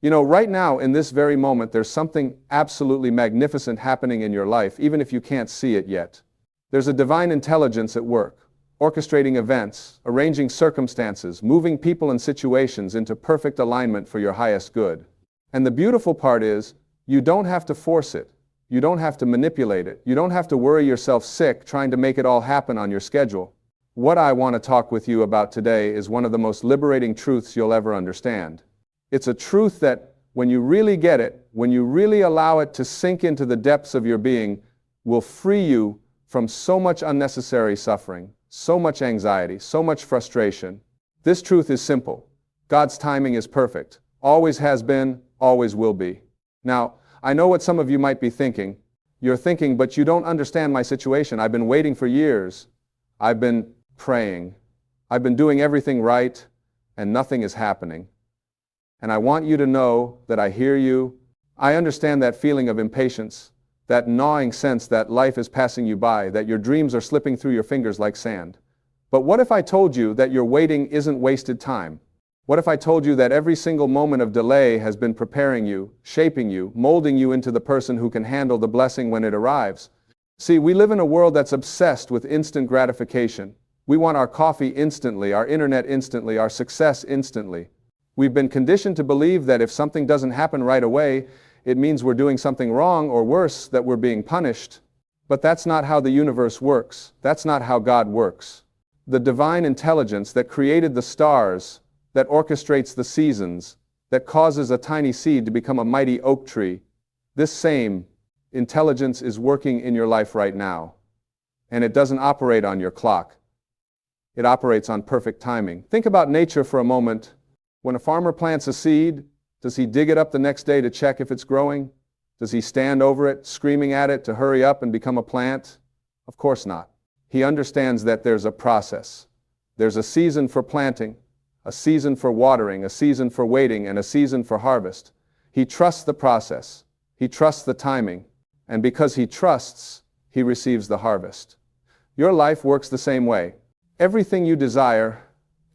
You know, right now, in this very moment, there's something absolutely magnificent happening in your life, even if you can't see it yet. There's a divine intelligence at work, orchestrating events, arranging circumstances, moving people and situations into perfect alignment for your highest good. And the beautiful part is, you don't have to force it. You don't have to manipulate it. You don't have to worry yourself sick trying to make it all happen on your schedule. What I want to talk with you about today is one of the most liberating truths you'll ever understand. It's a truth that, when you really get it, when you really allow it to sink into the depths of your being, will free you from so much unnecessary suffering, so much anxiety, so much frustration. This truth is simple. God's timing is perfect. Always has been, always will be. Now, I know what some of you might be thinking. You're thinking, but you don't understand my situation. I've been waiting for years. I've been praying. I've been doing everything right, and nothing is happening. And I want you to know that I hear you. I understand that feeling of impatience, that gnawing sense that life is passing you by, that your dreams are slipping through your fingers like sand. But what if I told you that your waiting isn't wasted time? What if I told you that every single moment of delay has been preparing you, shaping you, molding you into the person who can handle the blessing when it arrives? See, we live in a world that's obsessed with instant gratification. We want our coffee instantly, our internet instantly, our success instantly. We've been conditioned to believe that if something doesn't happen right away, it means we're doing something wrong, or worse, that we're being punished. But that's not how the universe works. That's not how God works. The divine intelligence that created the stars, that orchestrates the seasons, that causes a tiny seed to become a mighty oak tree, this same intelligence is working in your life right now. And it doesn't operate on your clock. It operates on perfect timing. Think about nature for a moment. When a farmer plants a seed, does he dig it up the next day to check if it's growing? Does he stand over it, screaming at it to hurry up and become a plant? Of course not. He understands that there's a process. There's a season for planting, a season for watering, a season for waiting, and a season for harvest. He trusts the process. He trusts the timing. And because he trusts, he receives the harvest. Your life works the same way. Everything you desire,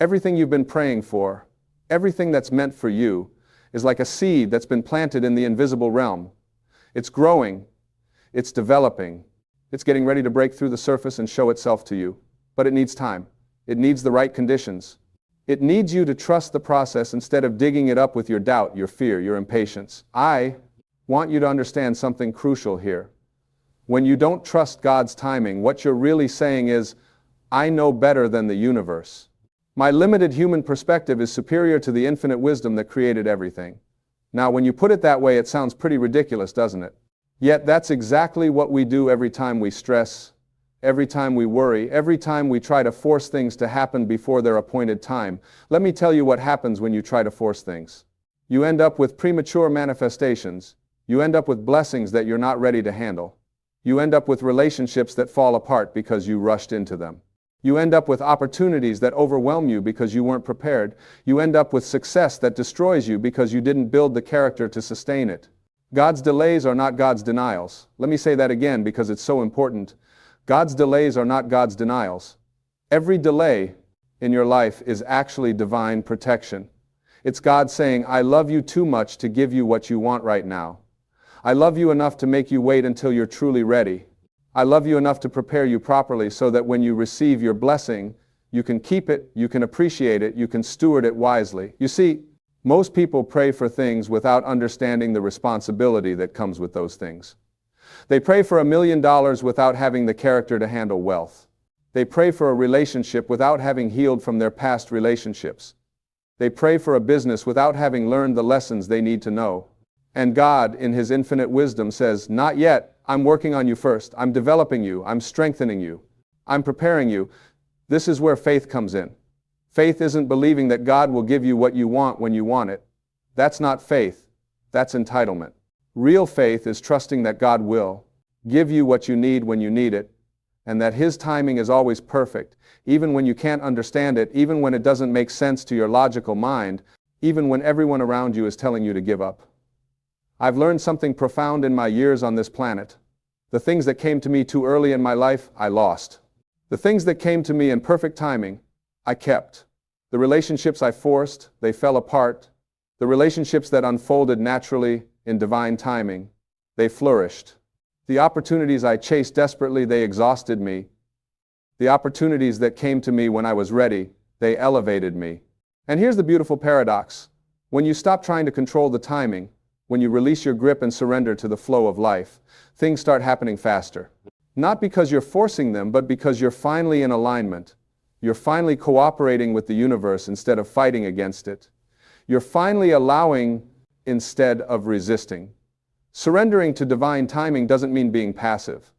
everything you've been praying for, everything that's meant for you is like a seed that's been planted in the invisible realm. It's growing, it's developing, it's getting ready to break through the surface and show itself to you. But it needs time. It needs the right conditions. It needs you to trust the process instead of digging it up with your doubt, your fear, your impatience. I want you to understand something crucial here. When you don't trust God's timing, what you're really saying is, I know better than the universe. My limited human perspective is superior to the infinite wisdom that created everything. Now, when you put it that way, it sounds pretty ridiculous, doesn't it? Yet that's exactly what we do every time we stress, every time we worry, every time we try to force things to happen before their appointed time. Let me tell you what happens when you try to force things. You end up with premature manifestations. You end up with blessings that you're not ready to handle. You end up with relationships that fall apart because you rushed into them. You end up with opportunities that overwhelm you because you weren't prepared. You end up with success that destroys you because you didn't build the character to sustain it. God's delays are not God's denials. Let me say that again because it's so important. God's delays are not God's denials. Every delay in your life is actually divine protection. It's God saying, I love you too much to give you what you want right now. I love you enough to make you wait until you're truly ready. I love you enough to prepare you properly so that when you receive your blessing, you can keep it, you can appreciate it, you can steward it wisely. You see, most people pray for things without understanding the responsibility that comes with those things. They pray for $1 million without having the character to handle wealth. They pray for a relationship without having healed from their past relationships. They pray for a business without having learned the lessons they need to know. And God, in His infinite wisdom, says, not yet. I'm working on you first. I'm developing you. I'm strengthening you. I'm preparing you. This is where faith comes in. Faith isn't believing that God will give you what you want when you want it. That's not faith. That's entitlement. Real faith is trusting that God will give you what you need when you need it, and that His timing is always perfect, even when you can't understand it, even when it doesn't make sense to your logical mind, even when everyone around you is telling you to give up. I've learned something profound in my years on this planet. The things that came to me too early in my life, I lost. The things that came to me in perfect timing, I kept. The relationships I forced, they fell apart. The relationships that unfolded naturally in divine timing, they flourished. The opportunities I chased desperately, they exhausted me. The opportunities that came to me when I was ready, they elevated me. And here's the beautiful paradox. When you stop trying to control the timing, when you release your grip and surrender to the flow of life, things start happening faster. Not because you're forcing them, but because you're finally in alignment. You're finally cooperating with the universe instead of fighting against it. You're finally allowing instead of resisting. Surrendering to divine timing doesn't mean being passive.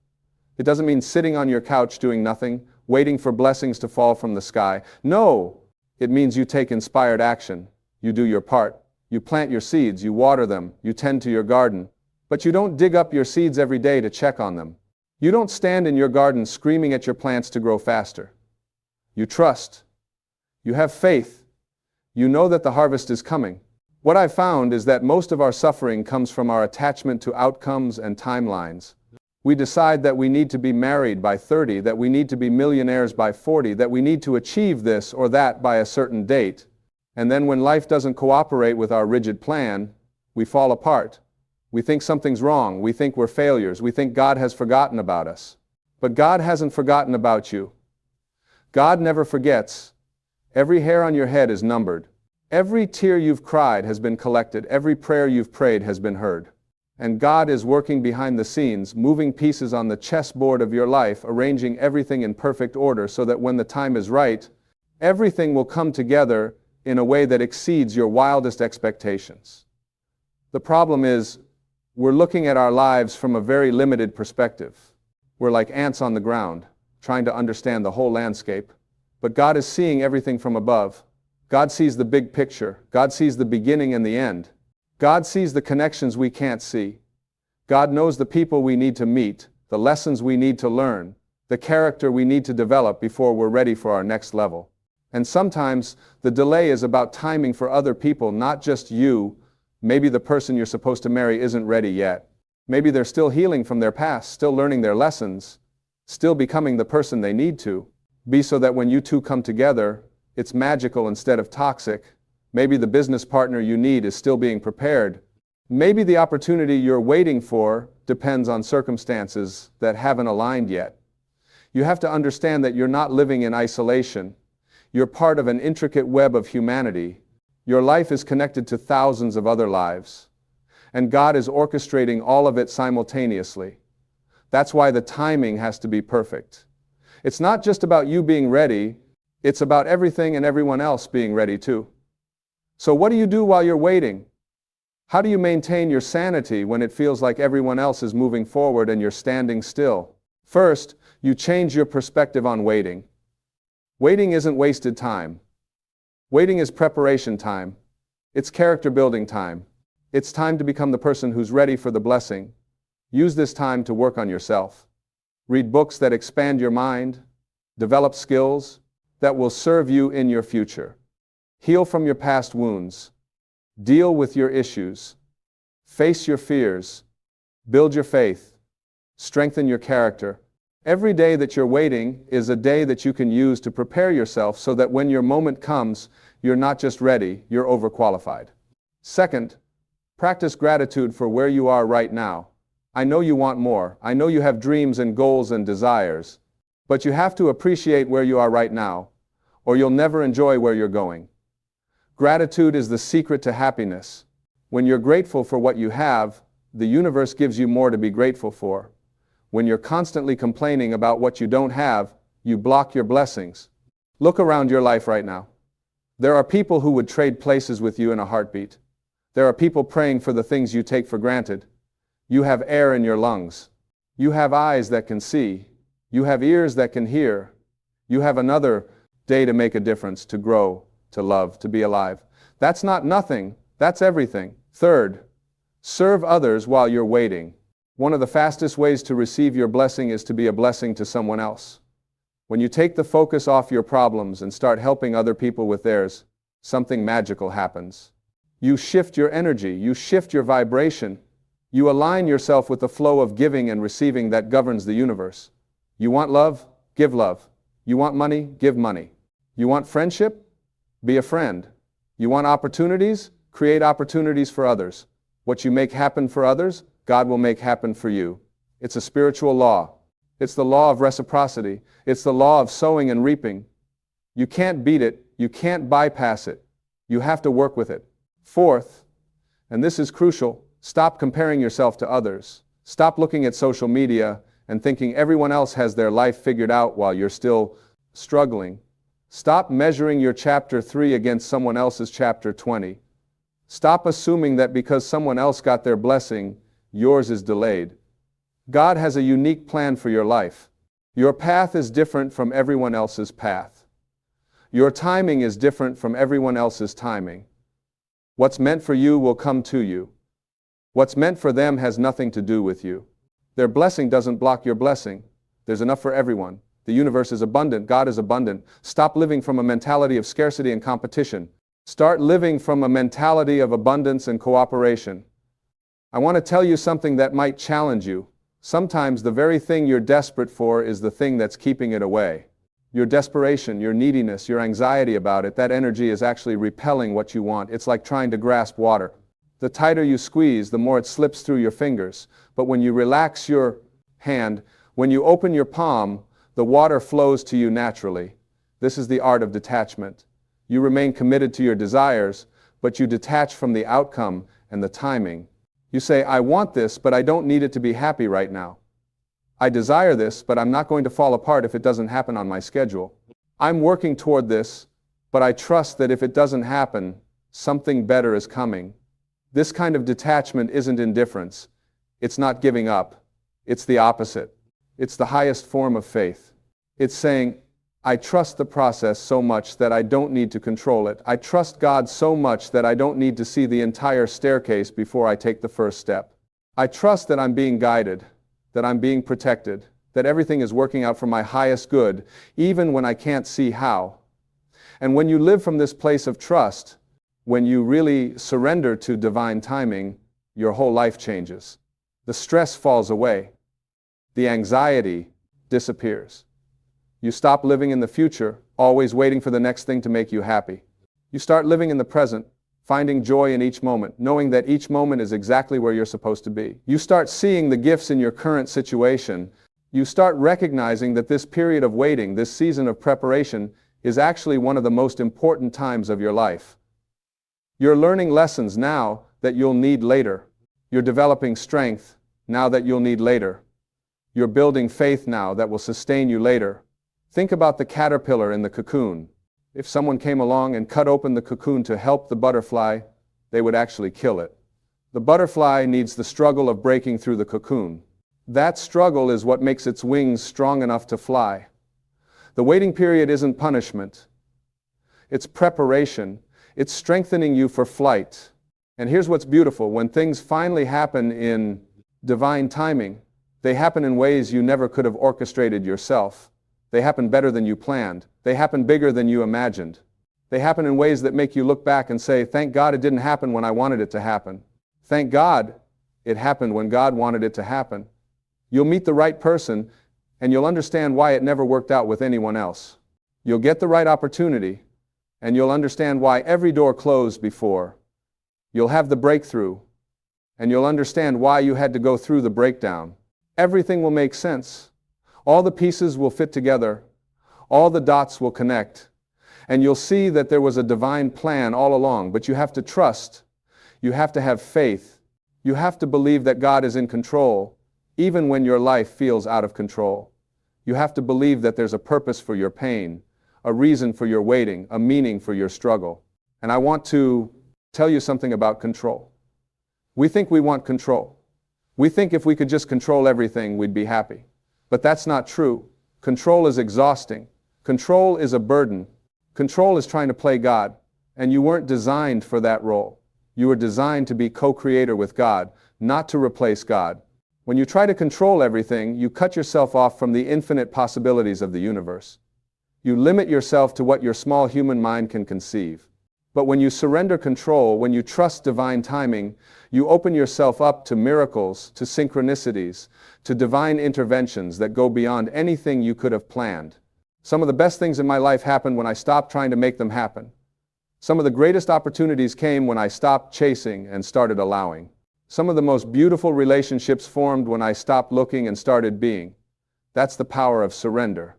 It doesn't mean sitting on your couch doing nothing, waiting for blessings to fall from the sky. No, it means you take inspired action. You do your part. You plant your seeds, you water them, you tend to your garden. But you don't dig up your seeds every day to check on them. You don't stand in your garden screaming at your plants to grow faster. You trust. You have faith. You know that the harvest is coming. What I've found is that most of our suffering comes from our attachment to outcomes and timelines. We decide that we need to be married by 30, that we need to be millionaires by 40, that we need to achieve this or that by a certain date. And then when life doesn't cooperate with our rigid plan, we fall apart. We think something's wrong. We think we're failures. We think God has forgotten about us. But God hasn't forgotten about you. God never forgets. Every hair on your head is numbered. Every tear you've cried has been collected. Every prayer you've prayed has been heard. And God is working behind the scenes, moving pieces on the chessboard of your life, arranging everything in perfect order so that when the time is right, everything will come together in a way that exceeds your wildest expectations. The problem is, we're looking at our lives from a very limited perspective. We're like ants on the ground, trying to understand the whole landscape. But God is seeing everything from above. God sees the big picture. God sees the beginning and the end. God sees the connections we can't see. God knows the people we need to meet, the lessons we need to learn, the character we need to develop before we're ready for our next level. And sometimes the delay is about timing for other people, not just you. Maybe the person you're supposed to marry isn't ready yet. Maybe they're still healing from their past, still learning their lessons, still becoming the person they need to be, so that when you two come together, it's magical instead of toxic. Maybe the business partner you need is still being prepared. Maybe the opportunity you're waiting for depends on circumstances that haven't aligned yet. You have to understand that you're not living in isolation. You're part of an intricate web of humanity. Your life is connected to thousands of other lives. And God is orchestrating all of it simultaneously. That's why the timing has to be perfect. It's not just about you being ready, it's about everything and everyone else being ready too. So what do you do while you're waiting? How do you maintain your sanity when it feels like everyone else is moving forward and you're standing still? First, you change your perspective on waiting. Waiting isn't wasted time. Waiting is preparation time. It's character building time. It's time to become the person who's ready for the blessing. Use this time to work on yourself. Read books that expand your mind. Develop skills that will serve you in your future. Heal from your past wounds. Deal with your issues. Face your fears. Build your faith. Strengthen your character. Every day that you're waiting is a day that you can use to prepare yourself so that when your moment comes, you're not just ready, you're overqualified. Second, practice gratitude for where you are right now. I know you want more. I know you have dreams and goals and desires. But you have to appreciate where you are right now, or you'll never enjoy where you're going. Gratitude is the secret to happiness. When you're grateful for what you have, the universe gives you more to be grateful for. When you're constantly complaining about what you don't have, you block your blessings. Look around your life right now. There are people who would trade places with you in a heartbeat. There are people praying for the things you take for granted. You have air in your lungs. You have eyes that can see. You have ears that can hear. You have another day to make a difference, to grow, to love, to be alive. That's not nothing. That's everything. Third, serve others while you're waiting. One of the fastest ways to receive your blessing is to be a blessing to someone else. When you take the focus off your problems and start helping other people with theirs, something magical happens. You shift your energy, you shift your vibration, you align yourself with the flow of giving and receiving that governs the universe. You want love? Give love. You want money? Give money. You want friendship? Be a friend. You want opportunities? Create opportunities for others. What you make happen for others, God will make happen for you. It's a spiritual law. It's the law of reciprocity. It's the law of sowing and reaping. You can't beat it. You can't bypass it. You have to work with it. Fourth, and this is crucial, stop comparing yourself to others. Stop looking at social media and thinking everyone else has their life figured out while you're still struggling. Stop measuring your chapter 3 against someone else's chapter 20. Stop assuming that because someone else got their blessing, yours is delayed. God has a unique plan for your life. Your path is different from everyone else's path. Your timing is different from everyone else's timing. What's meant for you will come to you. What's meant for them has nothing to do with you. Their blessing doesn't block your blessing. There's enough for everyone. The universe is abundant. God is abundant. Stop living from a mentality of scarcity and competition. Start living from a mentality of abundance and cooperation. I want to tell you something that might challenge you. Sometimes the very thing you're desperate for is the thing that's keeping it away. Your desperation, your neediness, your anxiety about it, that energy is actually repelling what you want. It's like trying to grasp water. The tighter you squeeze, the more it slips through your fingers. But when you relax your hand, when you open your palm, the water flows to you naturally. This is the art of detachment. You remain committed to your desires, but you detach from the outcome and the timing. You say, I want this, but I don't need it to be happy right now. I desire this, but I'm not going to fall apart if it doesn't happen on my schedule. I'm working toward this, but I trust that if it doesn't happen, something better is coming. This kind of detachment isn't indifference. It's not giving up. It's the opposite. It's the highest form of faith. It's saying, I trust the process so much that I don't need to control it. I trust God so much that I don't need to see the entire staircase before I take the first step. I trust that I'm being guided, that I'm being protected, that everything is working out for my highest good, even when I can't see how. And when you live from this place of trust, when you really surrender to divine timing, your whole life changes. The stress falls away. The anxiety disappears. You stop living in the future, always waiting for the next thing to make you happy. You start living in the present, finding joy in each moment, knowing that each moment is exactly where you're supposed to be. You start seeing the gifts in your current situation. You start recognizing that this period of waiting, this season of preparation, is actually one of the most important times of your life. You're learning lessons now that you'll need later. You're developing strength now that you'll need later. You're building faith now that will sustain you later. Think about the caterpillar in the cocoon. If someone came along and cut open the cocoon to help the butterfly, they would actually kill it. The butterfly needs the struggle of breaking through the cocoon. That struggle is what makes its wings strong enough to fly. The waiting period isn't punishment. It's preparation. It's strengthening you for flight. And here's what's beautiful. When things finally happen in divine timing, they happen in ways you never could have orchestrated yourself. They happen better than you planned. They happen bigger than you imagined. They happen in ways that make you look back and say, thank God it didn't happen when I wanted it to happen. Thank God it happened when God wanted it to happen. You'll meet the right person, and you'll understand why it never worked out with anyone else. You'll get the right opportunity, and you'll understand why every door closed before. You'll have the breakthrough, and you'll understand why you had to go through the breakdown. Everything will make sense. All the pieces will fit together. All the dots will connect. And you'll see that there was a divine plan all along, but you have to trust. You have to have faith. You have to believe that God is in control, even when your life feels out of control. You have to believe that there's a purpose for your pain, a reason for your waiting, a meaning for your struggle. And I want to tell you something about control. We think we want control. We think if we could just control everything, we'd be happy. But that's not true. Control is exhausting. Control is a burden. Control is trying to play God, and you weren't designed for that role. You were designed to be co-creator with God, not to replace God. When you try to control everything, you cut yourself off from the infinite possibilities of the universe. You limit yourself to what your small human mind can conceive. But when you surrender control, when you trust divine timing, you open yourself up to miracles, to synchronicities, to divine interventions that go beyond anything you could have planned. Some of the best things in my life happened when I stopped trying to make them happen. Some of the greatest opportunities came when I stopped chasing and started allowing. Some of the most beautiful relationships formed when I stopped looking and started being. That's the power of surrender.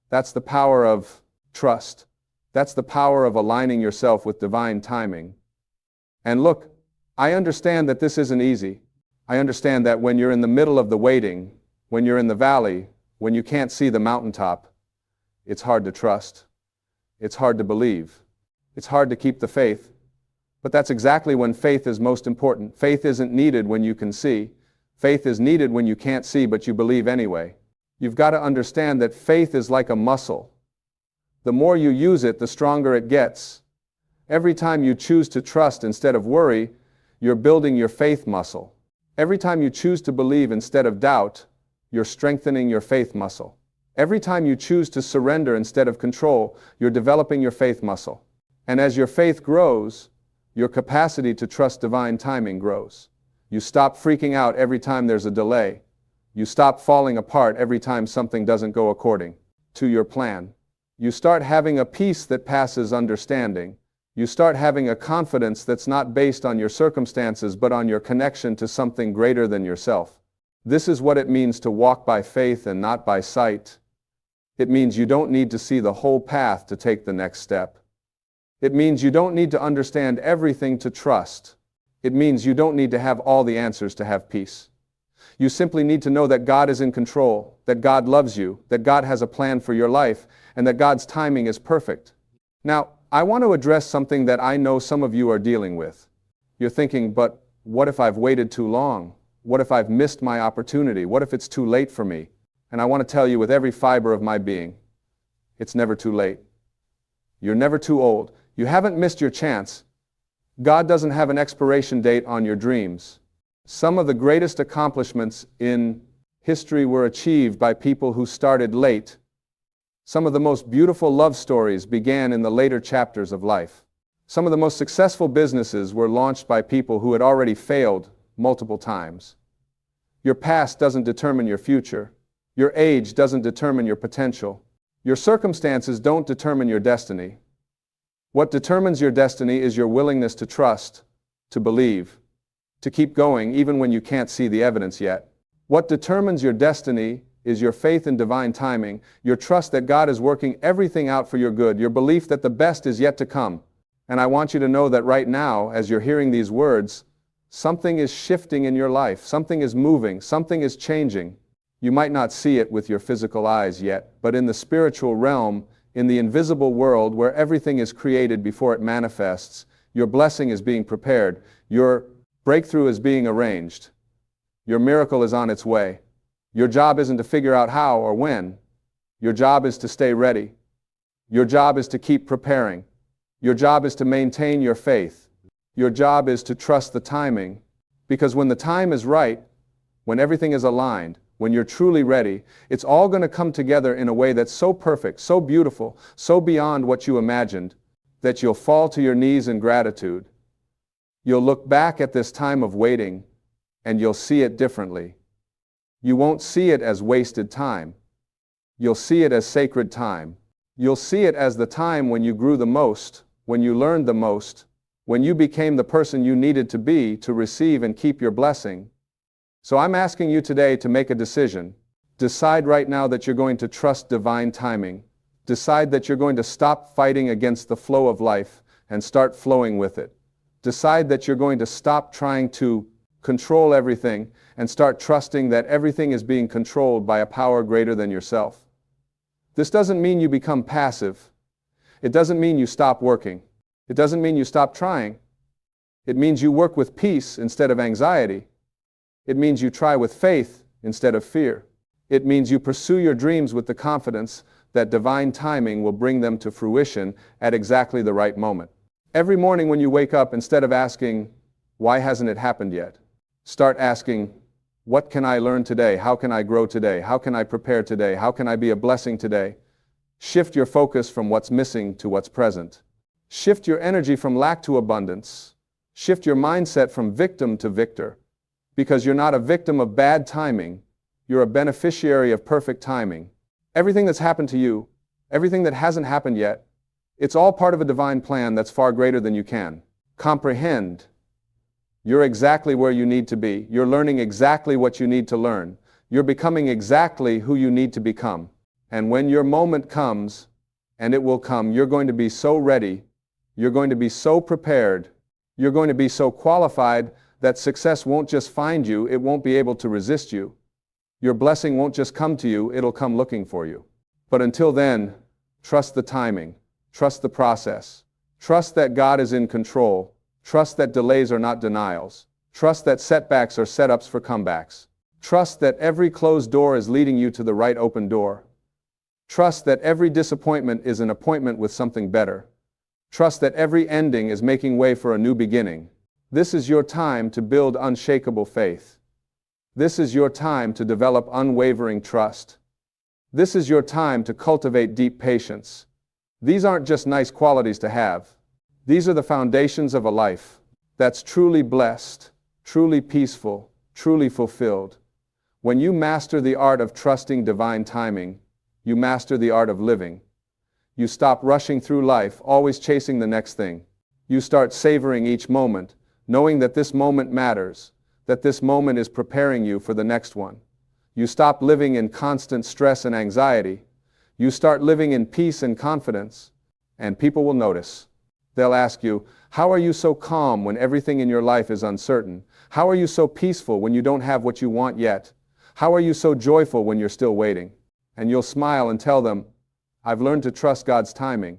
That's the power of trust. That's the power of aligning yourself with divine timing. And look, I understand that this isn't easy. I understand that when you're in the middle of the waiting, when you're in the valley, when you can't see the mountaintop, it's hard to trust. It's hard to believe. It's hard to keep the faith. But that's exactly when faith is most important. Faith isn't needed when you can see. Faith is needed when you can't see, but you believe anyway. You've got to understand that faith is like a muscle. The more you use it, the stronger it gets. Every time you choose to trust instead of worry, you're building your faith muscle. Every time you choose to believe instead of doubt, you're strengthening your faith muscle. Every time you choose to surrender instead of control, you're developing your faith muscle. And as your faith grows, your capacity to trust divine timing grows. You stop freaking out every time there's a delay. You stop falling apart every time something doesn't go according to your plan. You start having a peace that passes understanding. You start having a confidence that's not based on your circumstances but on your connection to something greater than yourself. This is what it means to walk by faith and not by sight. It means you don't need to see the whole path to take the next step. It means you don't need to understand everything to trust. It means you don't need to have all the answers to have peace. You simply need to know that God is in control, that God loves you, that God has a plan for your life, and that God's timing is perfect. Now, I want to address something that I know some of you are dealing with. You're thinking, but what if I've waited too long? What if I've missed my opportunity? What if it's too late for me? And I want to tell you with every fiber of my being, it's never too late. You're never too old. You haven't missed your chance. God doesn't have an expiration date on your dreams. Some of the greatest accomplishments in history were achieved by people who started late. Some of the most beautiful love stories began in the later chapters of life. Some of the most successful businesses were launched by people who had already failed multiple times. Your past doesn't determine your future. Your age doesn't determine your potential. Your circumstances don't determine your destiny. What determines your destiny is your willingness to trust, to believe, to keep going even when you can't see the evidence yet. What determines your destiny is your faith in divine timing, your trust that God is working everything out for your good, your belief that the best is yet to come. And I want you to know that right now, as you're hearing these words, something is shifting in your life, something is moving, something is changing. You might not see it with your physical eyes yet, but in the spiritual realm, in the invisible world where everything is created before it manifests, your blessing is being prepared, your breakthrough is being arranged, your miracle is on its way. Your job isn't to figure out how or when. Your job is to stay ready. Your job is to keep preparing. Your job is to maintain your faith. Your job is to trust the timing, because when the time is right, when everything is aligned, when you're truly ready, it's all going to come together in a way that's so perfect, so beautiful, so beyond what you imagined, that you'll fall to your knees in gratitude. You'll look back at this time of waiting, and you'll see it differently. You won't see it as wasted time. You'll see it as sacred time. You'll see it as the time when you grew the most, when you learned the most, when you became the person you needed to be to receive and keep your blessing. So I'm asking you today to make a decision. Decide right now that you're going to trust divine timing. Decide that you're going to stop fighting against the flow of life and start flowing with it. Decide that you're going to stop trying to control everything and start trusting that everything is being controlled by a power greater than yourself. This doesn't mean you become passive. It doesn't mean you stop working. It doesn't mean you stop trying. It means you work with peace instead of anxiety. It means you try with faith instead of fear. It means you pursue your dreams with the confidence that divine timing will bring them to fruition at exactly the right moment. Every morning when you wake up, instead of asking, "Why hasn't it happened yet?" start asking, "What can I learn today? How can I grow today? How can I prepare today? How can I be a blessing today?" Shift your focus from what's missing to what's present. Shift your energy from lack to abundance. Shift your mindset from victim to victor. Because you're not a victim of bad timing, you're a beneficiary of perfect timing. Everything that's happened to you, everything that hasn't happened yet, It's all part of a divine plan that's far greater than you can comprehend. You're exactly where you need to be. You're learning exactly what you need to learn. You're becoming exactly who you need to become. And when your moment comes, and it will come, you're going to be so ready, you're going to be so prepared, you're going to be so qualified that success won't just find you, it won't be able to resist you. Your blessing won't just come to you, it'll come looking for you. But until then, trust the timing, trust the process, trust that God is in control, trust that delays are not denials, trust that setbacks are setups for comebacks, trust that every closed door is leading you to the right open door, trust that every disappointment is an appointment with something better, trust that every ending is making way for a new beginning. This is your time to build unshakable faith. This is your time to develop unwavering trust. This is your time to cultivate deep patience. These aren't just nice qualities to have. These are the foundations of a life that's truly blessed, truly peaceful, truly fulfilled. When you master the art of trusting divine timing, you master the art of living. You stop rushing through life, always chasing the next thing. You start savoring each moment, knowing that this moment matters, that this moment is preparing you for the next one. You stop living in constant stress and anxiety. You start living in peace and confidence, and people will notice. They'll ask you, how are you so calm when everything in your life is uncertain? How are you so peaceful when you don't have what you want yet? How are you so joyful when you're still waiting? And you'll smile and tell them, I've learned to trust God's timing.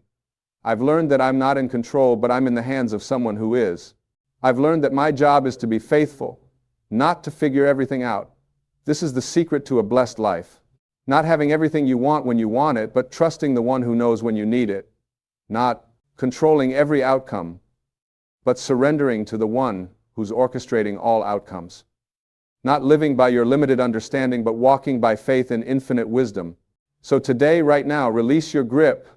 I've learned that I'm not in control, but I'm in the hands of someone who is. I've learned that my job is to be faithful, not to figure everything out. This is the secret to a blessed life. Not having everything you want when you want it, but trusting the one who knows when you need it. Not controlling every outcome, but surrendering to the one who's orchestrating all outcomes. Not living by your limited understanding, but walking by faith in infinite wisdom. So today, right now, release your grip.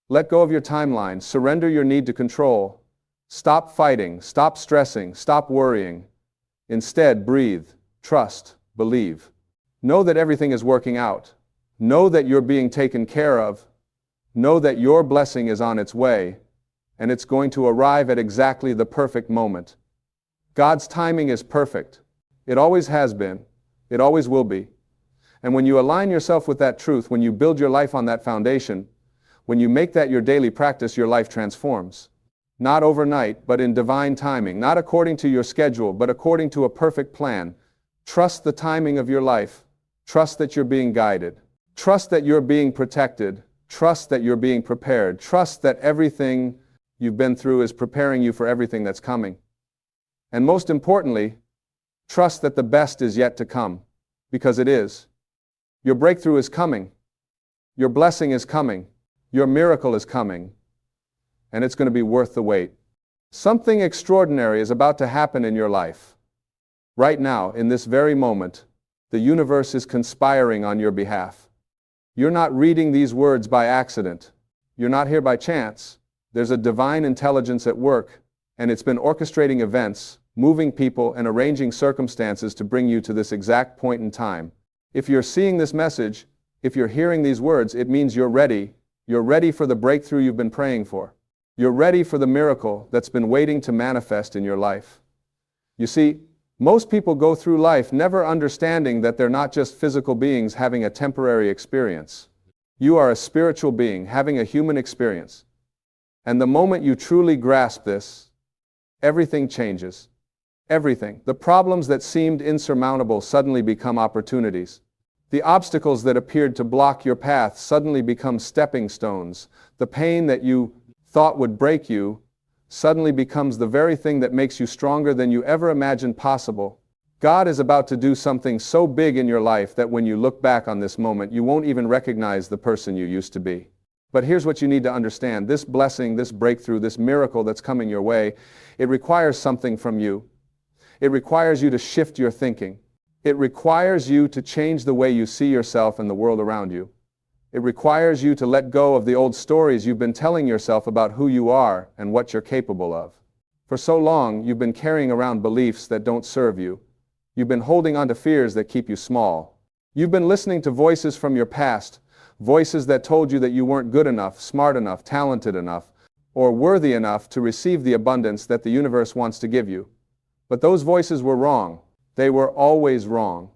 Let go of your timeline. Surrender your need to control. Stop fighting. Stop stressing. Stop worrying. Instead, breathe, trust, believe. Know that everything is working out. Know that you're being taken care of. Know that your blessing is on its way, and it's going to arrive at exactly the perfect moment. God's timing is perfect. It always has been. It always will be. And when you align yourself with that truth, when you build your life on that foundation, when you make that your daily practice, your life transforms. Not overnight, but in divine timing. Not according to your schedule, but according to a perfect plan. Trust the timing of your life. Trust that you're being guided. Trust that you're being protected. Trust that you're being prepared. Trust that everything you've been through is preparing you for everything that's coming. And most importantly, trust that the best is yet to come, because it is. Your breakthrough is coming. Your blessing is coming. Your miracle is coming. And it's going to be worth the wait. Something extraordinary is about to happen in your life. Right now, in this very moment, the universe is conspiring on your behalf. You're not reading these words by accident. You're not here by chance. There's a divine intelligence at work, and it's been orchestrating events, moving people, and arranging circumstances to bring you to this exact point in time. If you're seeing this message, if you're hearing these words, it means you're ready. You're ready for the breakthrough you've been praying for. You're ready for the miracle that's been waiting to manifest in your life. You see, most people go through life never understanding that they're not just physical beings having a temporary experience. You are a spiritual being having a human experience. And the moment you truly grasp this, everything changes. Everything. The problems that seemed insurmountable suddenly become opportunities. The obstacles that appeared to block your path suddenly become stepping stones. The pain that you thought would break you suddenly becomes the very thing that makes you stronger than you ever imagined possible. God is about to do something so big in your life that when you look back on this moment, you won't even recognize the person you used to be. But here's what you need to understand. This blessing, this breakthrough, this miracle that's coming your way, it requires something from you. It requires you to shift your thinking. It requires you to change the way you see yourself and the world around you. It requires you to let go of the old stories you've been telling yourself about who you are and what you're capable of. For so long, you've been carrying around beliefs that don't serve you. You've been holding on to fears that keep you small. You've been listening to voices from your past, voices that told you that you weren't good enough, smart enough, talented enough, or worthy enough to receive the abundance that the universe wants to give you. But those voices were wrong. They were always wrong.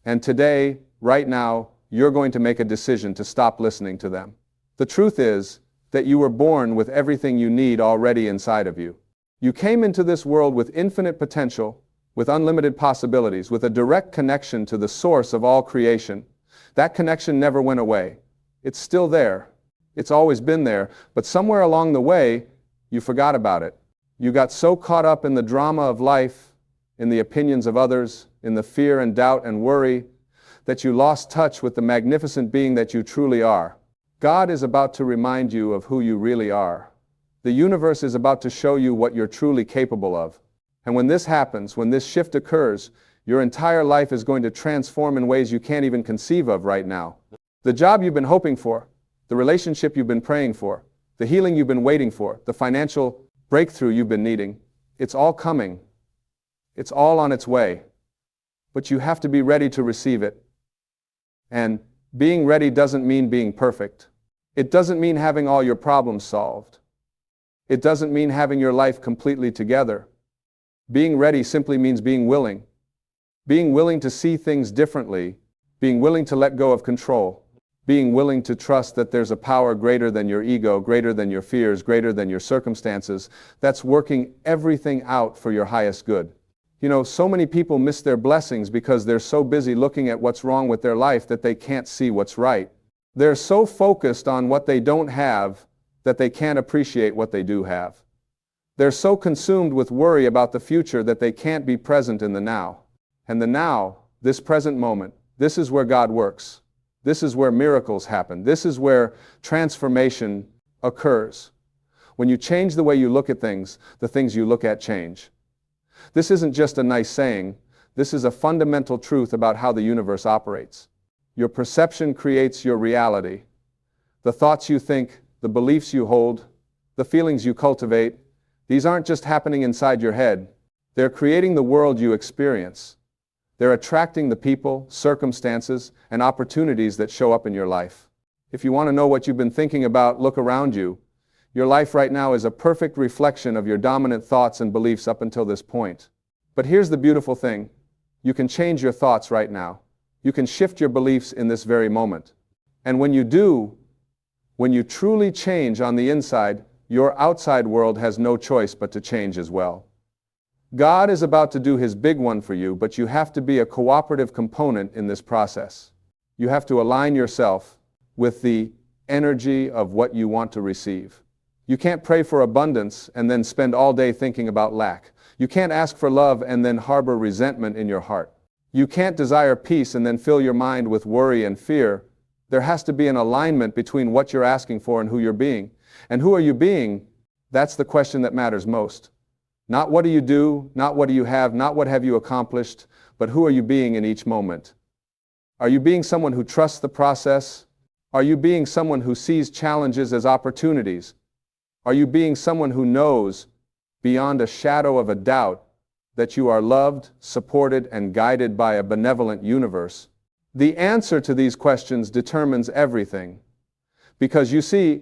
And today, right now, you're going to make a decision to stop listening to them. The truth is that you were born with everything you need already inside of you. You came into this world with infinite potential, with unlimited possibilities, with a direct connection to the source of all creation. That connection never went away. It's still there. It's always been there, but somewhere along the way, you forgot about it. You got so caught up in the drama of life, in the opinions of others, in the fear and doubt and worry, that you lost touch with the magnificent being that you truly are. God is about to remind you of who you really are. The universe is about to show you what you're truly capable of. And when this happens, when this shift occurs, your entire life is going to transform in ways you can't even conceive of right now. The job you've been hoping for, the relationship you've been praying for, the healing you've been waiting for, the financial breakthrough you've been needing, it's all coming. It's all on its way. But you have to be ready to receive it. And being ready doesn't mean being perfect. It doesn't mean having all your problems solved. It doesn't mean having your life completely together. Being ready simply means being willing. Being willing to see things differently, being willing to let go of control, being willing to trust that there's a power greater than your ego, greater than your fears, greater than your circumstances, that's working everything out for your highest good. You know, so many people miss their blessings because they're so busy looking at what's wrong with their life that they can't see what's right. They're so focused on what they don't have that they can't appreciate what they do have. They're so consumed with worry about the future that they can't be present in the now. And the now, this present moment, this is where God works. This is where miracles happen. This is where transformation occurs. When you change the way you look at things, the things you look at change. This isn't just a nice saying. This is a fundamental truth about how the universe operates. Your perception creates your reality. The thoughts you think, the beliefs you hold, the feelings you cultivate, these aren't just happening inside your head. They're creating the world you experience. They're attracting the people, circumstances, and opportunities that show up in your life. If you want to know what you've been thinking about, look around you. Your life right now is a perfect reflection of your dominant thoughts and beliefs up until this point. But here's the beautiful thing. You can change your thoughts right now. You can shift your beliefs in this very moment. And when you do, when you truly change on the inside, your outside world has no choice but to change as well. God is about to do His big one for you, but you have to be a cooperative component in this process. You have to align yourself with the energy of what you want to receive. You can't pray for abundance and then spend all day thinking about lack. You can't ask for love and then harbor resentment in your heart. You can't desire peace and then fill your mind with worry and fear. There has to be an alignment between what you're asking for and who you're being. And who are you being? That's the question that matters most. Not what do you do, not what do you have, not what have you accomplished, but who are you being in each moment? Are you being someone who trusts the process? Are you being someone who sees challenges as opportunities? Are you being someone who knows, beyond a shadow of a doubt, that you are loved, supported, and guided by a benevolent universe? The answer to these questions determines everything. Because you see,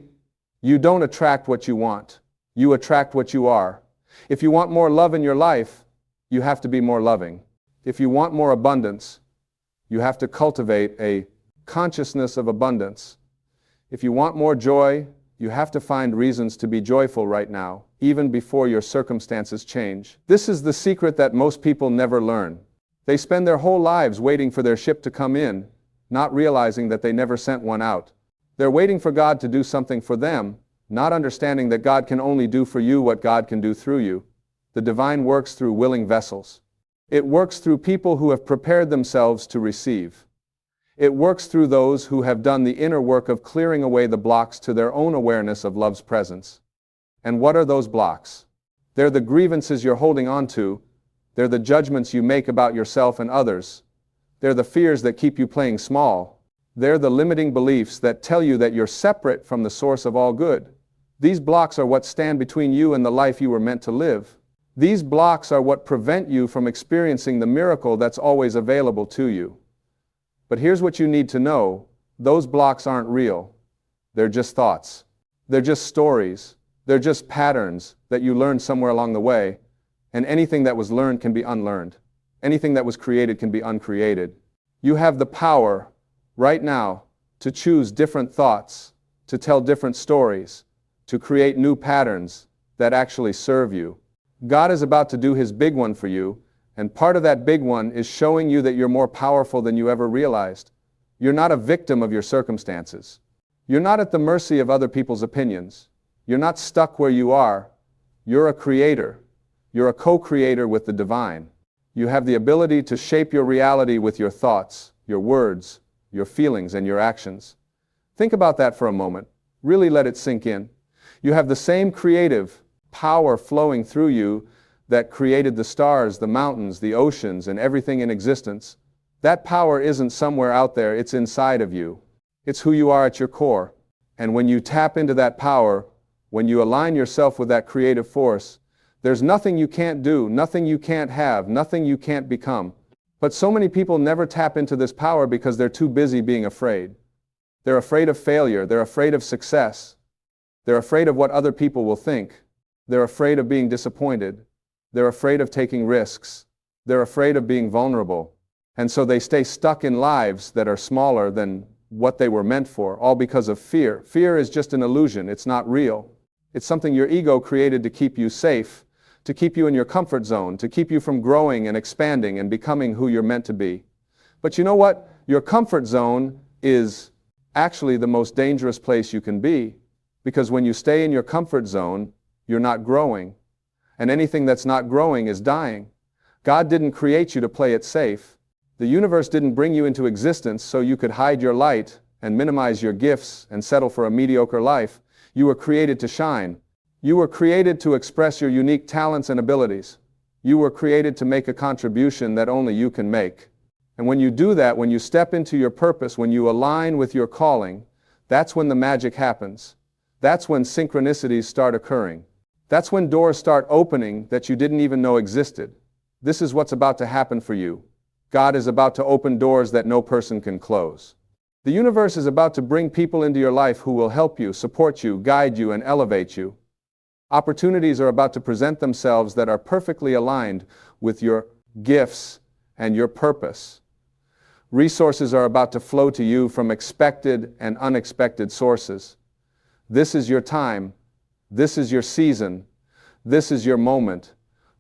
you don't attract what you want. You attract what you are. If you want more love in your life, you have to be more loving. If you want more abundance, you have to cultivate a consciousness of abundance. If you want more joy, you have to find reasons to be joyful right now, even before your circumstances change. This is the secret that most people never learn. They spend their whole lives waiting for their ship to come in, not realizing that they never sent one out. They're waiting for God to do something for them, not understanding that God can only do for you what God can do through you. The divine works through willing vessels. It works through people who have prepared themselves to receive. It works through those who have done the inner work of clearing away the blocks to their own awareness of love's presence. And what are those blocks? They're the grievances you're holding on to. They're the judgments you make about yourself and others. They're the fears that keep you playing small. They're the limiting beliefs that tell you that you're separate from the source of all good. These blocks are what stand between you and the life you were meant to live. These blocks are what prevent you from experiencing the miracle that's always available to you. But here's what you need to know. those blocks aren't real. They're just thoughts. They're just stories. They're just patterns that you learned somewhere along the way, and anything that was learned can be unlearned. Anything that was created can be uncreated. You have the power right now to choose different thoughts, to tell different stories, to create new patterns that actually serve you. God is about to do His big one for you, and part of that big one is showing you that you're more powerful than you ever realized. You're not a victim of your circumstances. You're not at the mercy of other people's opinions. You're not stuck where you are. You're a creator. You're a co-creator with the divine. You have the ability to shape your reality with your thoughts, your words, your feelings, and your actions. Think about that for a moment. Really let it sink in. You have the same creative power flowing through you that created the stars, the mountains, the oceans, and everything in existence. That power isn't somewhere out there, it's inside of you. It's who you are at your core. And when you tap into that power, when you align yourself with that creative force, there's nothing you can't do, nothing you can't have, nothing you can't become. But so many people never tap into this power because they're too busy being afraid. They're afraid of failure, they're afraid of success, they're afraid of what other people will think, they're afraid of being disappointed, they're afraid of taking risks, they're afraid of being vulnerable. And so they stay stuck in lives that are smaller than what they were meant for, all because of fear. Fear is just an illusion, it's not real. It's something your ego created to keep you safe, to keep you in your comfort zone, to keep you from growing and expanding and becoming who you're meant to be. But you know what? Your comfort zone is actually the most dangerous place you can be, because when you stay in your comfort zone, you're not growing. And anything that's not growing is dying. God didn't create you to play it safe. The universe didn't bring you into existence so you could hide your light and minimize your gifts and settle for a mediocre life. You were created to shine. You were created to express your unique talents and abilities. You were created to make a contribution that only you can make. And when you do that, when you step into your purpose, when you align with your calling, that's when the magic happens. That's when synchronicities start occurring. That's when doors start opening that you didn't even know existed. This is what's about to happen for you. God is about to open doors that no person can close. The universe is about to bring people into your life who will help you, support you, guide you, and elevate you. Opportunities are about to present themselves that are perfectly aligned with your gifts and your purpose. Resources are about to flow to you from expected and unexpected sources. This is your time. This is your season. This is your moment.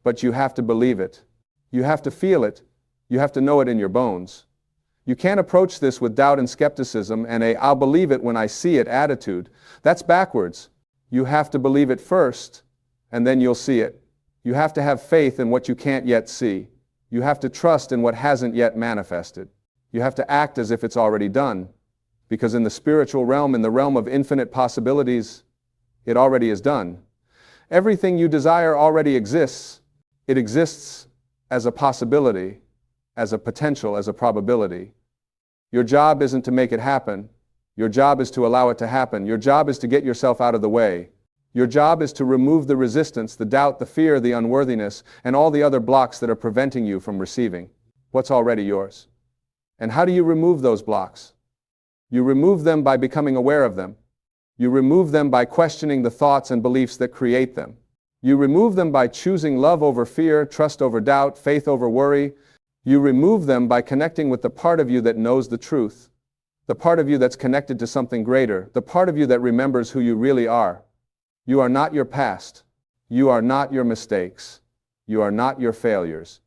But you have to believe it. You have to feel it. You have to know it in your bones. You can't approach this with doubt and skepticism and a "I'll believe it when I see it" attitude. That's backwards. You have to believe it first, and then you'll see it. You have to have faith in what you can't yet see. You have to trust in what hasn't yet manifested. You have to act as if it's already done, because in the spiritual realm, in the realm of infinite possibilities, it already is done. Everything you desire already exists. It exists as a possibility, as a potential, as a probability. Your job isn't to make it happen. Your job is to allow it to happen. Your job is to get yourself out of the way. Your job is to remove the resistance, the doubt, the fear, the unworthiness, and all the other blocks that are preventing you from receiving what's already yours. And how do you remove those blocks? You remove them by becoming aware of them. You remove them by questioning the thoughts and beliefs that create them. You remove them by choosing love over fear, trust over doubt, faith over worry. You remove them by connecting with the part of you that knows the truth, the part of you that's connected to something greater, the part of you that remembers who you really are. You are not your past. You are not your mistakes. You are not your failures.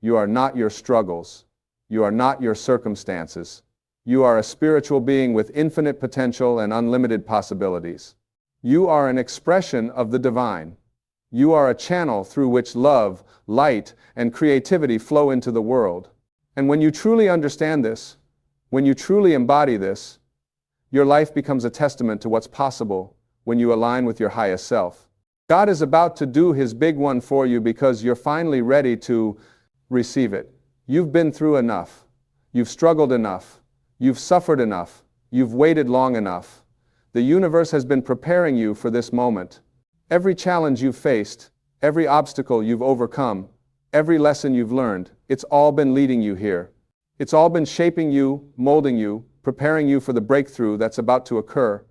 You are not your struggles. You are not your circumstances. You are a spiritual being with infinite potential and unlimited possibilities. You are an expression of the divine. You are a channel through which love, light, and creativity flow into the world. And when you truly understand this, when you truly embody this, your life becomes a testament to what's possible when you align with your highest self. God is about to do His big one for you because you're finally ready to receive it. You've been through enough. You've struggled enough. You've suffered enough. You've waited long enough. The universe has been preparing you for this moment. Every challenge you've faced, every obstacle you've overcome, every lesson you've learned, it's all been leading you here. It's all been shaping you, molding you, preparing you for the breakthrough that's about to occur.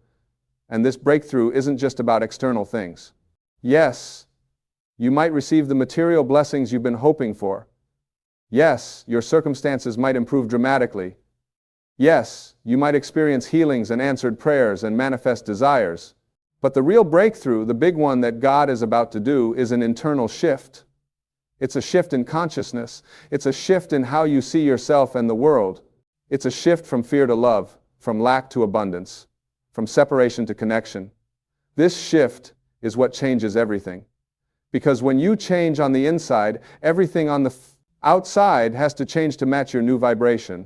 And this breakthrough isn't just about external things. Yes, you might receive the material blessings you've been hoping for. Yes, your circumstances might improve dramatically. Yes, you might experience healings and answered prayers and manifest desires. But the real breakthrough, the big one that God is about to do, is an internal shift. It's a shift in consciousness. It's a shift in how you see yourself and the world. It's a shift from fear to love, from lack to abundance, from separation to connection. This shift is what changes everything. Because when you change on the inside, everything on the outside has to change to match your new vibration.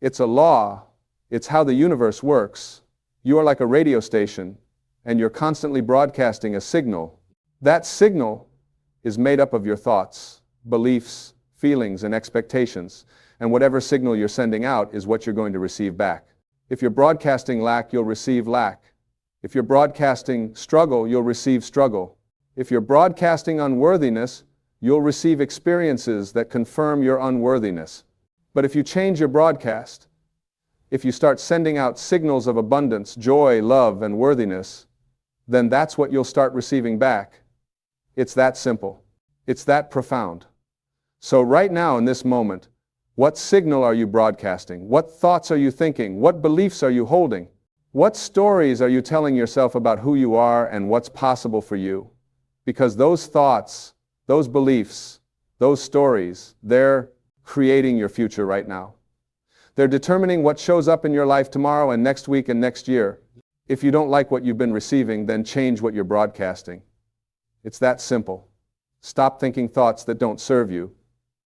It's a law. It's how the universe works. You are like a radio station, and you're constantly broadcasting a signal. That signal is made up of your thoughts, beliefs, feelings, and expectations. And whatever signal you're sending out is what you're going to receive back. If you're broadcasting lack, you'll receive lack. If you're broadcasting struggle, you'll receive struggle. If you're broadcasting unworthiness, you'll receive experiences that confirm your unworthiness. But if you change your broadcast, if you start sending out signals of abundance, joy, love, and worthiness, then that's what you'll start receiving back. It's that simple. It's that profound. So right now in this moment, what signal are you broadcasting? What thoughts are you thinking? What beliefs are you holding? What stories are you telling yourself about who you are and what's possible for you? Because those thoughts, those beliefs, those stories, they're creating your future right now. They're determining what shows up in your life tomorrow and next week and next year. If you don't like what you've been receiving, then change what you're broadcasting. It's that simple. Stop thinking thoughts that don't serve you.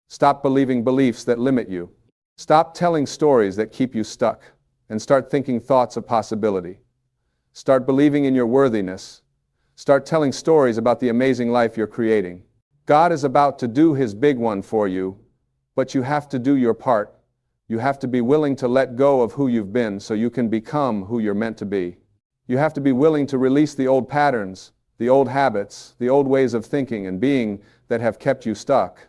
Stop believing beliefs that limit you. Stop telling stories that keep you stuck, and start thinking thoughts of possibility. Start believing in your worthiness. Start telling stories about the amazing life you're creating. God is about to do His big one for you, but you have to do your part. You have to be willing to let go of who you've been so you can become who you're meant to be. You have to be willing to release the old patterns, the old habits, the old ways of thinking and being that have kept you stuck.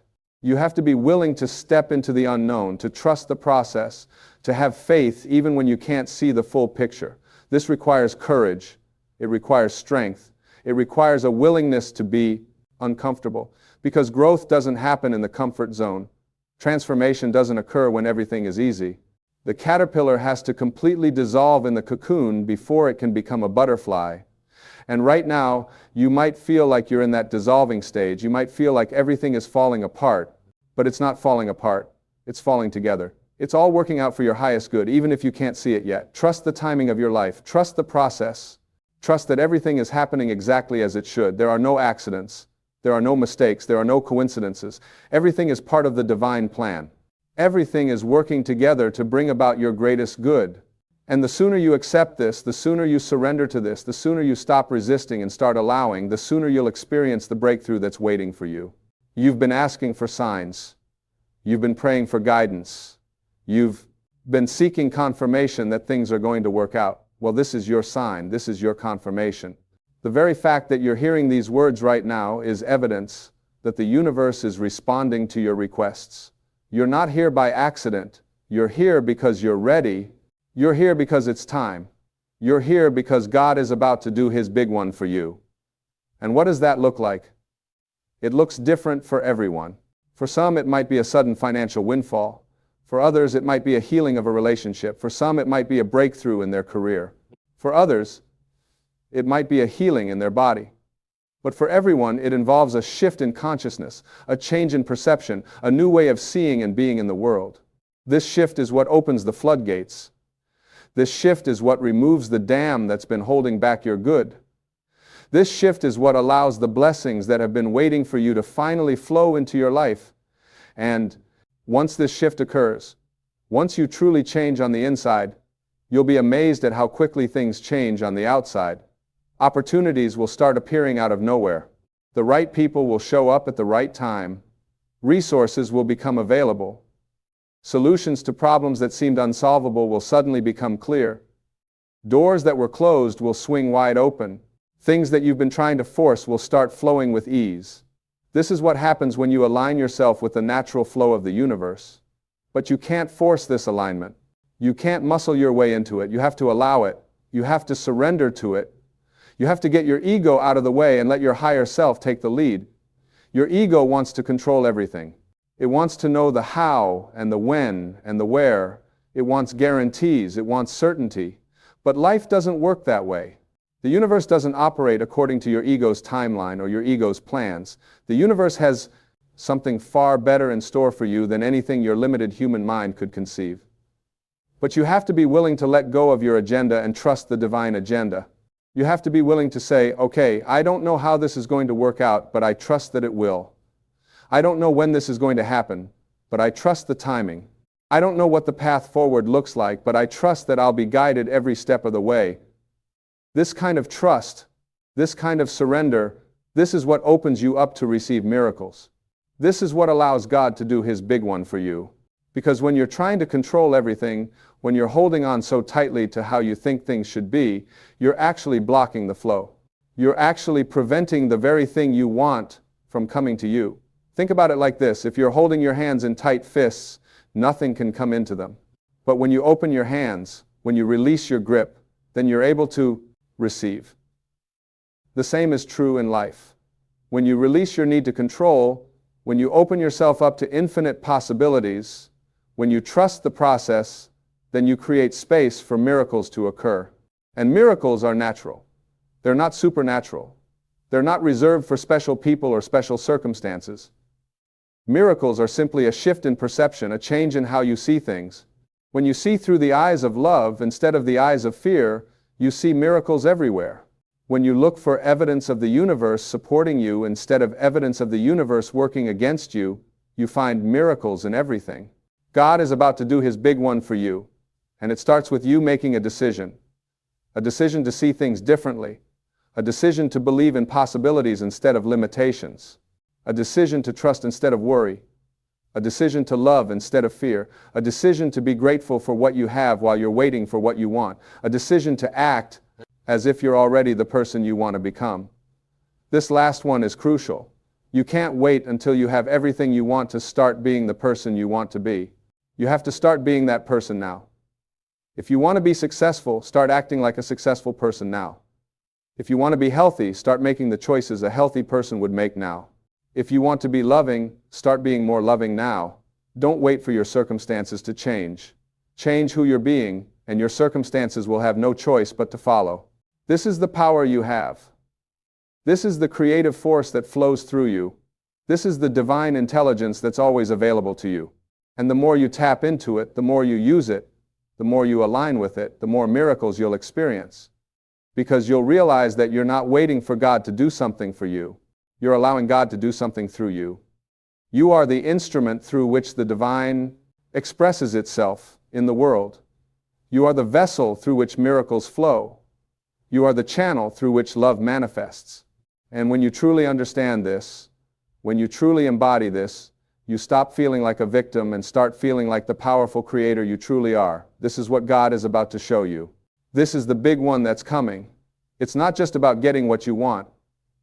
You have to be willing to step into the unknown, to trust the process, to have faith even when you can't see the full picture. This requires courage. It requires strength. It requires a willingness to be uncomfortable, because growth doesn't happen in the comfort zone. Transformation doesn't occur when everything is easy. The caterpillar has to completely dissolve in the cocoon before it can become a butterfly. And right now, you might feel like you're in that dissolving stage. You might feel like everything is falling apart, but it's not falling apart. It's falling together. It's all working out for your highest good, even if you can't see it yet. Trust the timing of your life. Trust the process. Trust that everything is happening exactly as it should. There are no accidents. There are no mistakes. There are no coincidences. Everything is part of the divine plan. Everything is working together to bring about your greatest good. And the sooner you accept this, the sooner you surrender to this, the sooner you stop resisting and start allowing, the sooner you'll experience the breakthrough that's waiting for you. You've been asking for signs. You've been praying for guidance. You've been seeking confirmation that things are going to work out. Well, this is your sign. This is your confirmation. The very fact that you're hearing these words right now is evidence that the universe is responding to your requests. You're not here by accident. You're here because you're ready. You're here because it's time. You're here because God is about to do His big one for you. And what does that look like? It looks different for everyone. For some, it might be a sudden financial windfall. For others, it might be a healing of a relationship. For some, it might be a breakthrough in their career. For others, it might be a healing in their body. But for everyone, it involves a shift in consciousness, a change in perception, a new way of seeing and being in the world. This shift is what opens the floodgates. This shift is what removes the dam that's been holding back your good. This shift is what allows the blessings that have been waiting for you to finally flow into your life. And once this shift occurs, once you truly change on the inside, you'll be amazed at how quickly things change on the outside. Opportunities will start appearing out of nowhere. The right people will show up at the right time. Resources will become available. Solutions to problems that seemed unsolvable will suddenly become clear. Doors that were closed will swing wide open. Things that you've been trying to force will start flowing with ease. This is what happens when you align yourself with the natural flow of the universe. But you can't force this alignment. You can't muscle your way into it. You have to allow it. You have to surrender to it. You have to get your ego out of the way and let your higher self take the lead. Your ego wants to control everything. It wants to know the how and the when and the where. It wants guarantees. It wants certainty. But life doesn't work that way. The universe doesn't operate according to your ego's timeline or your ego's plans. The universe has something far better in store for you than anything your limited human mind could conceive. But you have to be willing to let go of your agenda and trust the divine agenda. You have to be willing to say, okay, I don't know how this is going to work out, but I trust that it will. I don't know when this is going to happen, but I trust the timing. I don't know what the path forward looks like, but I trust that I'll be guided every step of the way. This kind of trust, this kind of surrender, this is what opens you up to receive miracles. This is what allows God to do His big one for you. Because when you're trying to control everything, when you're holding on so tightly to how you think things should be, you're actually blocking the flow. You're actually preventing the very thing you want from coming to you. Think about it like this. If you're holding your hands in tight fists, nothing can come into them. But when you open your hands, when you release your grip, then you're able to receive. The same is true in life. When you release your need to control, when you open yourself up to infinite possibilities, when you trust the process, then you create space for miracles to occur. And miracles are natural. They're not supernatural. They're not reserved for special people or special circumstances. Miracles are simply a shift in perception, a change in how you see things. When you see through the eyes of love instead of the eyes of fear, you see miracles everywhere. When you look for evidence of the universe supporting you instead of evidence of the universe working against you, you find miracles in everything. God is about to do His big one for you, and it starts with you making a decision to see things differently, a decision to believe in possibilities instead of limitations, a decision to trust instead of worry, a decision to love instead of fear, a decision to be grateful for what you have while you're waiting for what you want, a decision to act as if you're already the person you want to become. This last one is crucial. You can't wait until you have everything you want to start being the person you want to be. You have to start being that person now. If you want to be successful, start acting like a successful person now. If you want to be healthy, start making the choices a healthy person would make now. If you want to be loving, start being more loving now. Don't wait for your circumstances to change. Change who you're being, and your circumstances will have no choice but to follow. This is the power you have. This is the creative force that flows through you. This is the divine intelligence that's always available to you. And the more you tap into it, the more you use it, the more you align with it, the more miracles you'll experience. Because you'll realize that you're not waiting for God to do something for you. You're allowing God to do something through you. You are the instrument through which the divine expresses itself in the world. You are the vessel through which miracles flow. You are the channel through which love manifests. And when you truly understand this, when you truly embody this, you stop feeling like a victim and start feeling like the powerful creator you truly are. This is what God is about to show you. This is the big one that's coming. It's not just about getting what you want.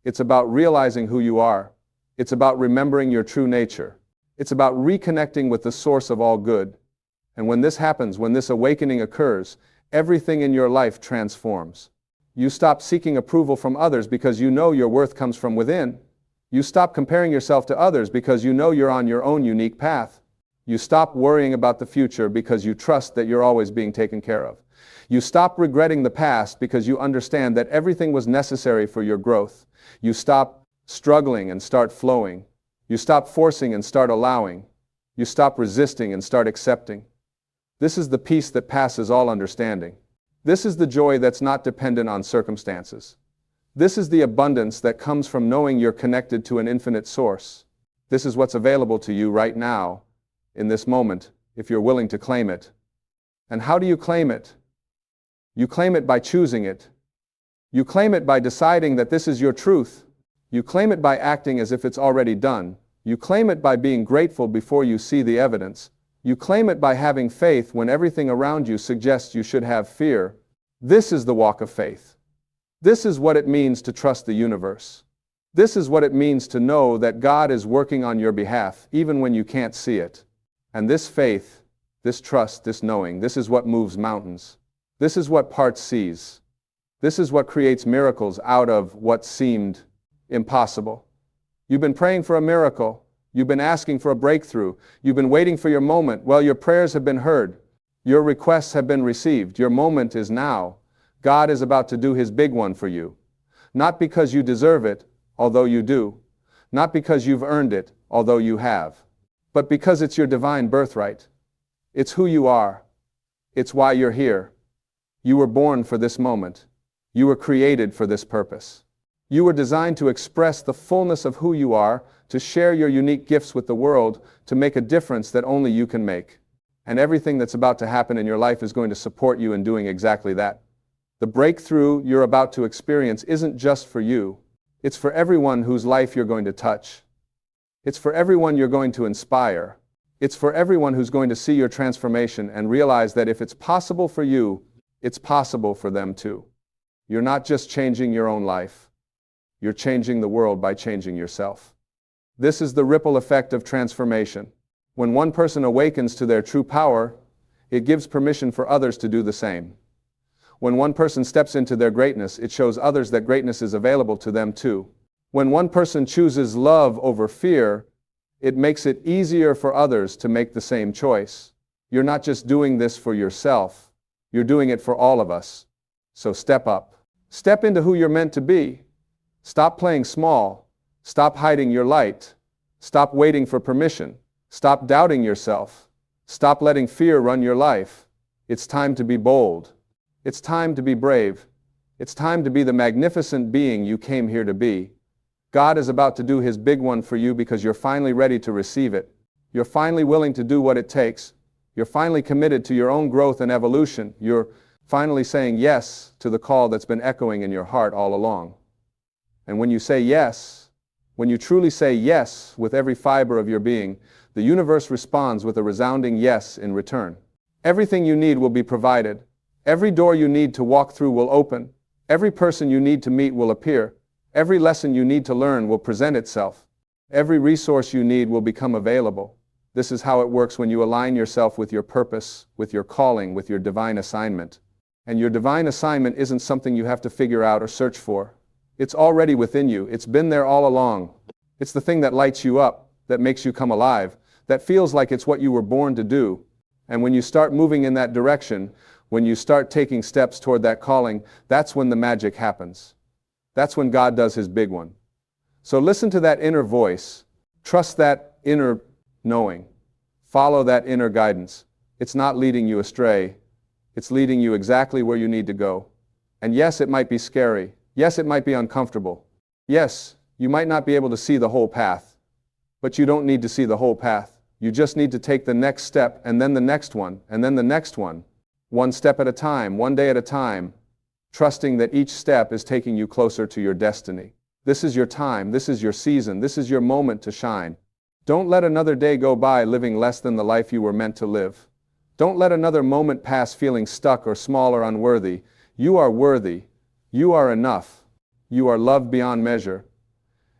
It's about realizing who you are. It's about remembering your true nature. It's about reconnecting with the source of all good. And when this happens, when this awakening occurs, everything in your life transforms. You stop seeking approval from others because you know your worth comes from within. You stop comparing yourself to others because you know you're on your own unique path. You stop worrying about the future because you trust that you're always being taken care of. You stop regretting the past because you understand that everything was necessary for your growth. You stop struggling and start flowing. You stop forcing and start allowing. You stop resisting and start accepting. This is the peace that passes all understanding. This is the joy that's not dependent on circumstances. This is the abundance that comes from knowing you're connected to an infinite source. This is what's available to you right now, in this moment, if you're willing to claim it. And how do you claim it? You claim it by choosing it. You claim it by deciding that this is your truth. You claim it by acting as if it's already done. You claim it by being grateful before you see the evidence. You claim it by having faith when everything around you suggests you should have fear. This is the walk of faith. This is what it means to trust the universe. This is what it means to know that God is working on your behalf, even when you can't see it. And this faith, This trust, this knowing, this is what moves mountains. This is what parts seas. This is what creates miracles out of what seemed impossible. You've been praying for a miracle. You've been asking for a breakthrough. You've been waiting for your moment. Well, your prayers have been heard. Your requests have been received. Your moment is now. God is about to do His big one for you. Not because you deserve it, although you do. Not because you've earned it, although you have. But because it's your divine birthright. It's who you are. It's why you're here. You were born for this moment. You were created for this purpose. You were designed to express the fullness of who you are, to share your unique gifts with the world, to make a difference that only you can make. And everything that's about to happen in your life is going to support you in doing exactly that. The breakthrough you're about to experience isn't just for you. It's for everyone whose life you're going to touch. It's for everyone you're going to inspire. It's for everyone who's going to see your transformation and realize that if it's possible for you, it's possible for them too. You're not just changing your own life. You're changing the world by changing yourself. This is the ripple effect of transformation. When one person awakens to their true power, it gives permission for others to do the same. When one person steps into their greatness, it shows others that greatness is available to them too. When one person chooses love over fear, it makes it easier for others to make the same choice. You're not just doing this for yourself, you're doing it for all of us. So step up. Step into who you're meant to be. Stop playing small. Stop hiding your light. Stop waiting for permission. Stop doubting yourself. Stop letting fear run your life. It's time to be bold. It's time to be brave. It's time to be the magnificent being you came here to be. God is about to do His big one for you because you're finally ready to receive it. You're finally willing to do what it takes. You're finally committed to your own growth and evolution. You're finally saying yes to the call that's been echoing in your heart all along. And when you say yes, when you truly say yes with every fiber of your being, the universe responds with a resounding yes in return. Everything you need will be provided. Every door you need to walk through will open. Every person you need to meet will appear. Every lesson you need to learn will present itself. Every resource you need will become available. This is how it works when you align yourself with your purpose, with your calling, with your divine assignment. And your divine assignment isn't something you have to figure out or search for. It's already within you. It's been there all along. It's the thing that lights you up, that makes you come alive, that feels like it's what you were born to do. And when you start moving in that direction, when you start taking steps toward that calling, that's when the magic happens. That's when God does His big one. So listen to that inner voice. Trust that inner knowing. Follow that inner guidance. It's not leading you astray. It's leading you exactly where you need to go. And yes, it might be scary. Yes, it might be uncomfortable. Yes, you might not be able to see the whole path. But you don't need to see the whole path. You just need to take the next step, and then the next one, and then the next one. One step at a time, one day at a time, trusting that each step is taking you closer to your destiny. This is your time. This is your season. This is your moment to shine. Don't let another day go by living less than the life you were meant to live. Don't let another moment pass feeling stuck or small or unworthy. You are worthy. You are enough. You are loved beyond measure.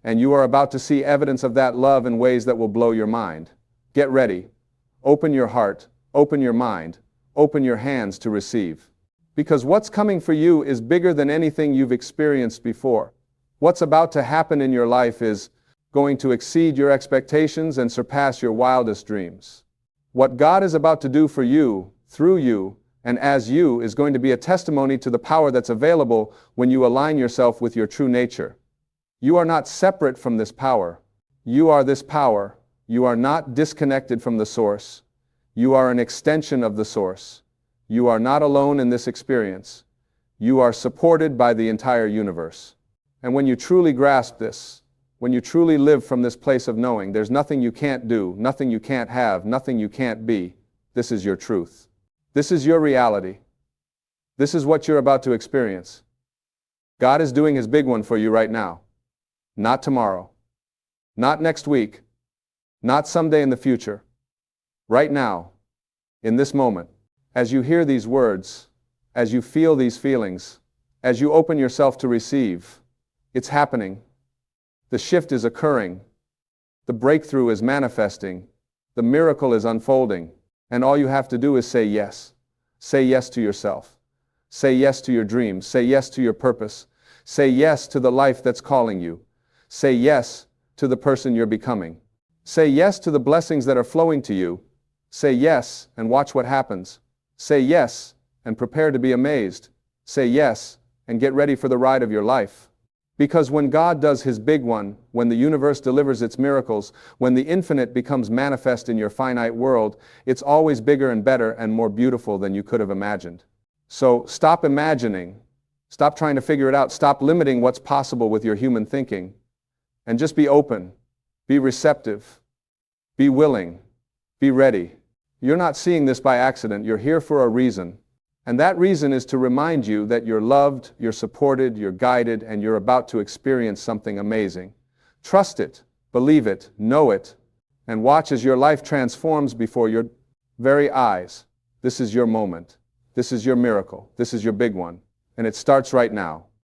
And you are about to see evidence of that love in ways that will blow your mind. Get ready. Open your heart. Open your mind. Open your hands to receive. Because what's coming for you is bigger than anything you've experienced before. What's about to happen in your life is going to exceed your expectations and surpass your wildest dreams. What God is about to do for you, through you, and as you is going to be a testimony to the power that's available when you align yourself with your true nature. You are not separate from this power. You are this power. You are not disconnected from the source. You are an extension of the source. You are not alone in this experience. You are supported by the entire universe. And when you truly grasp this, when you truly live from this place of knowing, there's nothing you can't do, nothing you can't have, nothing you can't be. This is your truth. This is your reality. This is what you're about to experience. God is doing His big one for you right now. Not tomorrow. Not next week. Not someday in the future. Right now. In this moment. As you hear these words, as you feel these feelings, as you open yourself to receive, it's happening. The shift is occurring. The breakthrough is manifesting. The miracle is unfolding. And all you have to do is say yes. Say yes to yourself. Say yes to your dreams. Say yes to your purpose. Say yes to the life that's calling you. Say yes to the person you're becoming. Say yes to the blessings that are flowing to you. Say yes and watch what happens. Say yes and prepare to be amazed. Say yes and get ready for the ride of your life. Because when God does His big one, when the universe delivers its miracles, when the infinite becomes manifest in your finite world, it's always bigger and better and more beautiful than you could have imagined. So stop imagining, stop trying to figure it out, stop limiting what's possible with your human thinking, and just be open, be receptive, be willing, be ready. You're not seeing this by accident, you're here for a reason. And that reason is to remind you that you're loved, you're supported, you're guided, and you're about to experience something amazing. Trust it, believe it, know it, and watch as your life transforms before your very eyes. This is your moment. This is your miracle. This is your big one. And it starts right now.